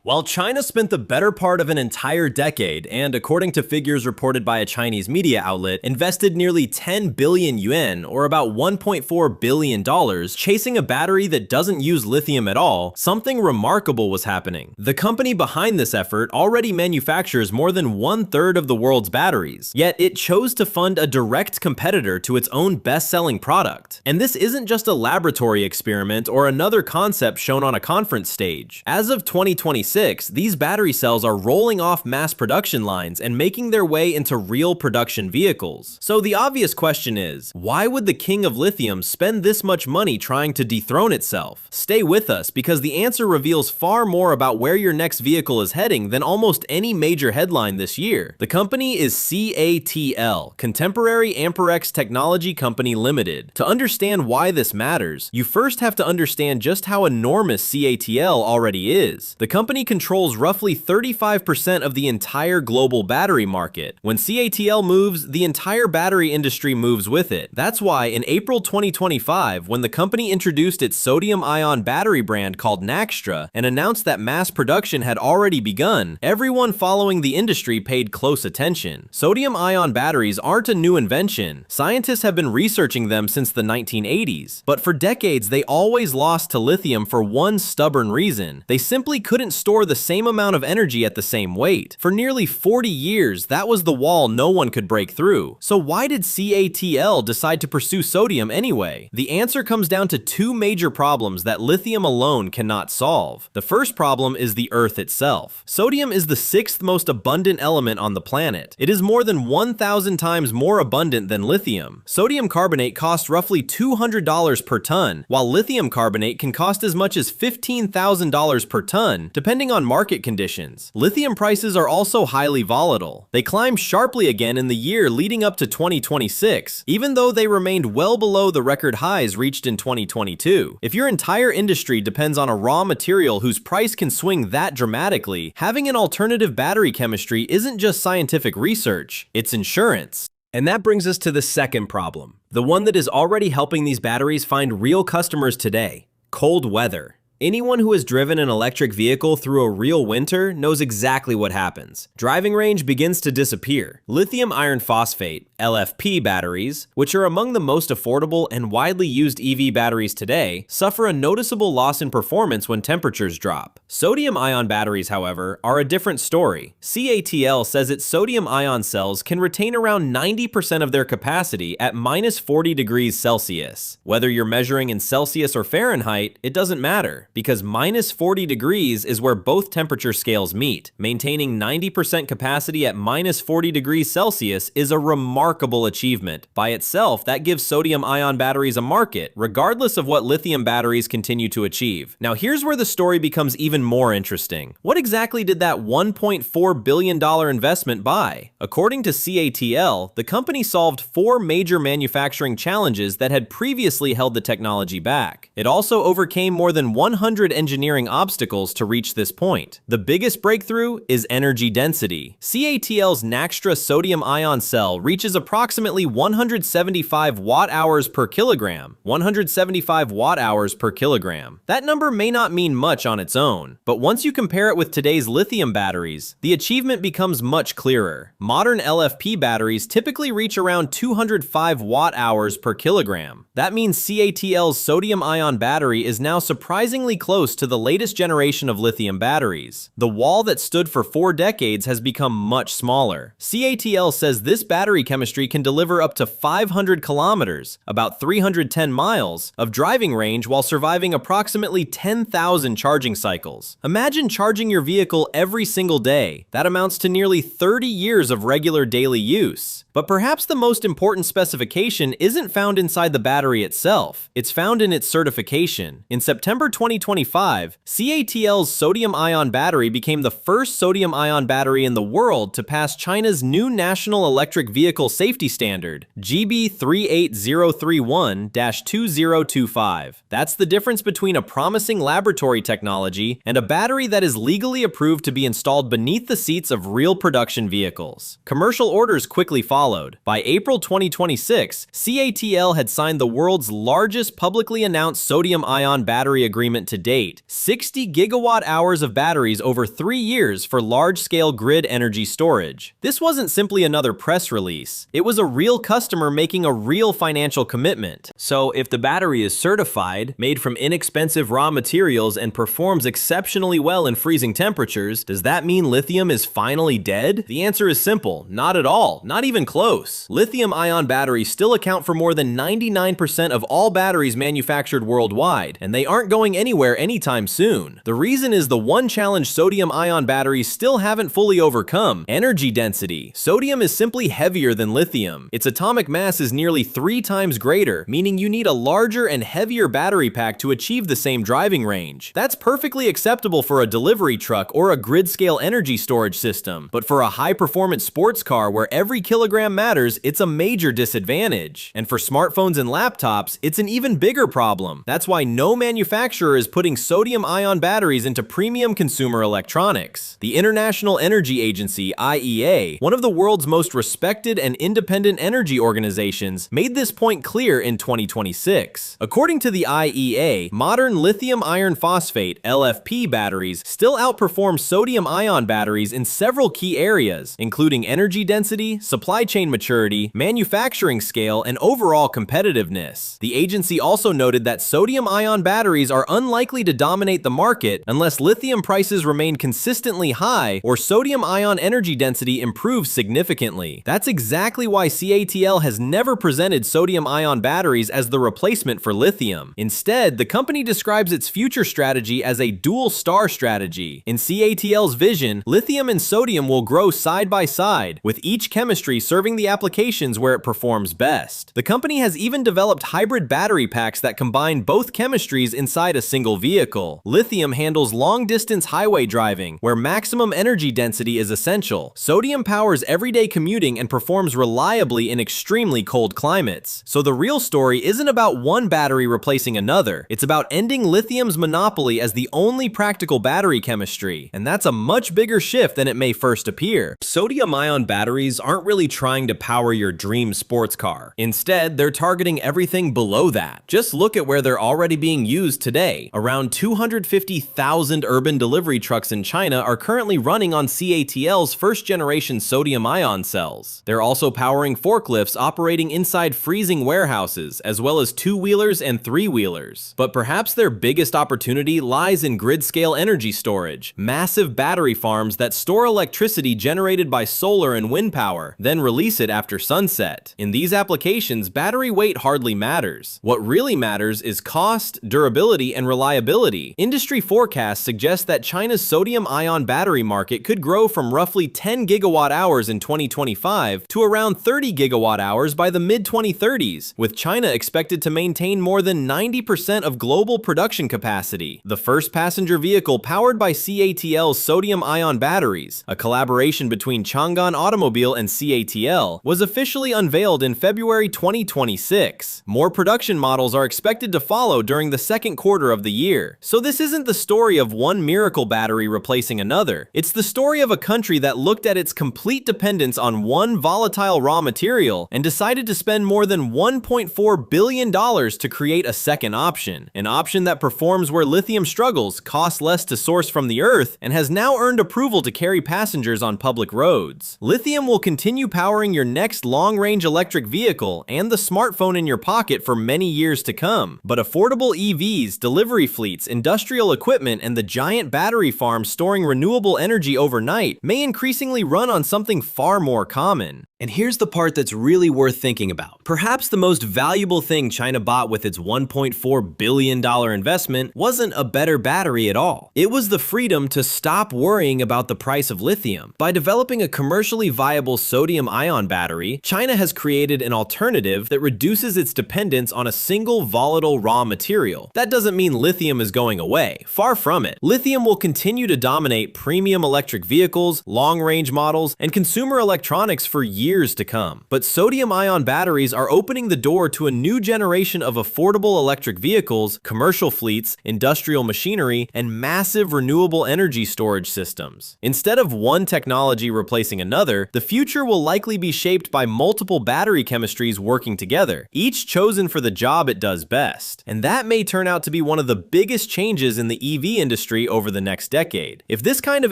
While China spent the better part of an entire decade and, according to figures reported by a Chinese media outlet, invested nearly 10 billion yuan, or about $1.4 billion, chasing a battery that doesn't use lithium at all, something remarkable was happening. The company behind this effort already manufactures more than 1/3 of the world's batteries, yet it chose to fund a direct competitor to its own best-selling product. And this isn't just a laboratory experiment or another concept shown on a conference stage. As of 2026, these battery cells are rolling off mass production lines and making their way into real production vehicles. So the obvious question is, why would the king of lithium spend this much money trying to dethrone itself? Stay with us, because the answer reveals far more about where your next vehicle is heading than almost any major headline this year. The company is CATL, Contemporary Amperex Technology Company Limited. To understand why this matters, you first have to understand just how enormous CATL already is. The company controls roughly 35% of the entire global battery market. When CATL moves, the entire battery industry moves with it. That's why in April 2025, when the company introduced its sodium-ion battery brand called Naxtra and announced that mass production had already begun, everyone following the industry paid close attention. Sodium-ion batteries aren't a new invention. Scientists have been researching them since the 1980s. But for decades, they always lost to lithium for one stubborn reason. They simply couldn't store the same amount of energy at the same weight. For nearly 40 years, that was the wall no one could break through. So why did CATL decide to pursue sodium anyway? The answer comes down to two major problems that lithium alone cannot solve. The first problem is the Earth itself. Sodium is the sixth most abundant element on the planet. It is more than 1,000 times more abundant than lithium. Sodium carbonate costs roughly $200 per ton, while lithium carbonate can cost as much as $15,000 per ton, depending on market conditions. Lithium prices are also highly volatile. They climbed sharply again in the year leading up to 2026, even though they remained well below the record highs reached in 2022. If your entire industry depends on a raw material whose price can swing that dramatically, having an alternative battery chemistry isn't just scientific research, it's insurance. And that brings us to the second problem, the one that is already helping these batteries find real customers today: cold weather. Anyone who has driven an electric vehicle through a real winter knows exactly what happens. Driving range begins to disappear. Lithium iron phosphate, LFP batteries, which are among the most affordable and widely used EV batteries today, suffer a noticeable loss in performance when temperatures drop. Sodium-ion batteries, however, are a different story. CATL says its sodium-ion cells can retain around 90% of their capacity at -40 degrees Celsius. Whether you're measuring in Celsius or Fahrenheit, it doesn't matter, because -40 degrees is where both temperature scales meet. Maintaining 90% capacity at -40 degrees Celsius is a remarkable achievement. By itself, that gives sodium-ion batteries a market, regardless of what lithium batteries continue to achieve. Now here's where the story becomes even more interesting. What exactly did that $1.4 billion investment buy? According to CATL, the company solved 4 major manufacturing challenges that had previously held the technology back. It also overcame more than 100 engineering obstacles to reach this point. The biggest breakthrough is energy density. CATL's Naxtra sodium-ion cell reaches approximately 175 watt-hours per kilogram. 175 watt-hours per kilogram. That number may not mean much on its own, but once you compare it with today's lithium batteries, the achievement becomes much clearer. Modern LFP batteries typically reach around 205 watt-hours per kilogram. That means CATL's sodium-ion battery is now surprisingly close to the latest generation of lithium batteries. The wall that stood for 4 decades has become much smaller. CATL says this battery chemistry can deliver up to 500 kilometers, about 310 miles, of driving range while surviving approximately 10,000 charging cycles. Imagine charging your vehicle every single day. That amounts to nearly 30 years of regular daily use. But perhaps the most important specification isn't found inside the battery itself. It's found in its certification. In September 2025, CATL's sodium-ion battery became the first sodium-ion battery in the world to pass China's new National Electric Vehicle Safety Standard, GB 38031-2025. That's the difference between a promising laboratory technology and a battery that is legally approved to be installed beneath the seats of real production vehicles. Commercial orders quickly followed. By April 2026, CATL had signed the world's largest publicly announced sodium-ion battery agreement to to date, 60 gigawatt hours of batteries over 3 years for large-scale grid energy storage. This wasn't simply another press release. It was a real customer making a real financial commitment. So if the battery is certified, made from inexpensive raw materials, and performs exceptionally well in freezing temperatures, does that mean lithium is finally dead? The answer is simple, not at all, not even close. Lithium-ion batteries still account for more than 99% of all batteries manufactured worldwide, and they aren't going anywhere anytime soon. The reason is the one challenge sodium-ion batteries still haven't fully overcome: energy density. Sodium is simply heavier than lithium. Its atomic mass is nearly 3 times greater, meaning you need a larger and heavier battery pack to achieve the same driving range. That's perfectly acceptable for a delivery truck or a grid-scale energy storage system, but for a high-performance sports car where every kilogram matters, it's a major disadvantage. And for smartphones and laptops, it's an even bigger problem. That's why no manufacturer is putting sodium-ion batteries into premium consumer electronics. The International Energy Agency, IEA, one of the world's most respected and independent energy organizations, made this point clear in 2026. According to the IEA, modern lithium iron phosphate (LFP) batteries still outperform sodium-ion batteries in several key areas, including energy density, supply chain maturity, manufacturing scale, and overall competitiveness. The agency also noted that sodium-ion batteries are unlikely to dominate the market unless lithium prices remain consistently high or sodium-ion energy density improves significantly. That's exactly why CATL has never presented sodium-ion batteries as the replacement for lithium. Instead, the company describes its future strategy as a dual-star strategy. In CATL's vision, lithium and sodium will grow side by side, with each chemistry serving the applications where it performs best. The company has even developed hybrid battery packs that combine both chemistries inside a single vehicle. Lithium handles long-distance highway driving, where maximum energy density is essential. Sodium powers everyday commuting and performs reliably in extremely cold climates. So the real story isn't about one battery replacing another. It's about ending lithium's monopoly as the only practical battery chemistry. And that's a much bigger shift than it may first appear. Sodium-ion batteries aren't really trying to power your dream sports car. Instead, they're targeting everything below that. Just look at where they're already being used today. Around 250,000 urban delivery trucks in China are currently running on CATL's first-generation sodium-ion cells. They're also powering forklifts operating inside freezing warehouses, as well as two-wheelers and three-wheelers. But perhaps their biggest opportunity lies in grid-scale energy storage, massive battery farms that store electricity generated by solar and wind power, then release it after sunset. In these applications, battery weight hardly matters. What really matters is cost, durability, and reliability. Industry forecasts suggest that China's sodium-ion battery market could grow from roughly 10 gigawatt hours in 2025 to around 30 gigawatt hours by the mid-2030s, with China expected to maintain more than 90% of global production capacity. The first passenger vehicle powered by CATL's sodium-ion batteries, a collaboration between Chang'an Automobile and CATL, was officially unveiled in February 2026. More production models are expected to follow during the second quarter of the year. So this isn't the story of one miracle battery replacing another. It's the story of a country that looked at its complete dependence on one volatile raw material and decided to spend more than $1.4 billion to create a second option. An option that performs where lithium struggles, costs less to source from the earth, and has now earned approval to carry passengers on public roads. Lithium will continue powering your next long-range electric vehicle and the smartphone in your pocket for many years to come. But affordable EVs, delivery fleets, industrial equipment, and the giant battery farms storing renewable energy overnight may increasingly run on something far more common. And here's the part that's really worth thinking about. Perhaps the most valuable thing China bought with its $1.4 billion investment wasn't a better battery at all. It was the freedom to stop worrying about the price of lithium. By developing a commercially viable sodium-ion battery, China has created an alternative that reduces its dependence on a single volatile raw material. That doesn't mean lithium is going away. Far from it. Lithium will continue to dominate premium electric vehicles, long-range models, and consumer electronics for years years to come. But sodium-ion batteries are opening the door to a new generation of affordable electric vehicles, commercial fleets, industrial machinery, and massive renewable energy storage systems. Instead of one technology replacing another, the future will likely be shaped by multiple battery chemistries working together, each chosen for the job it does best. And that may turn out to be one of the biggest changes in the EV industry over the next decade. If this kind of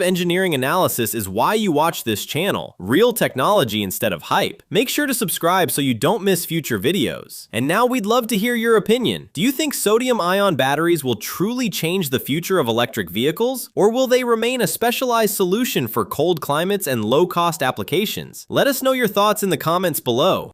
engineering analysis is why you watch this channel, real technology instead of hype, make sure to subscribe so you don't miss future videos. And now we'd love to hear your opinion. Do you think sodium-ion batteries will truly change the future of electric vehicles? Or will they remain a specialized solution for cold climates and low-cost applications? Let us know your thoughts in the comments below.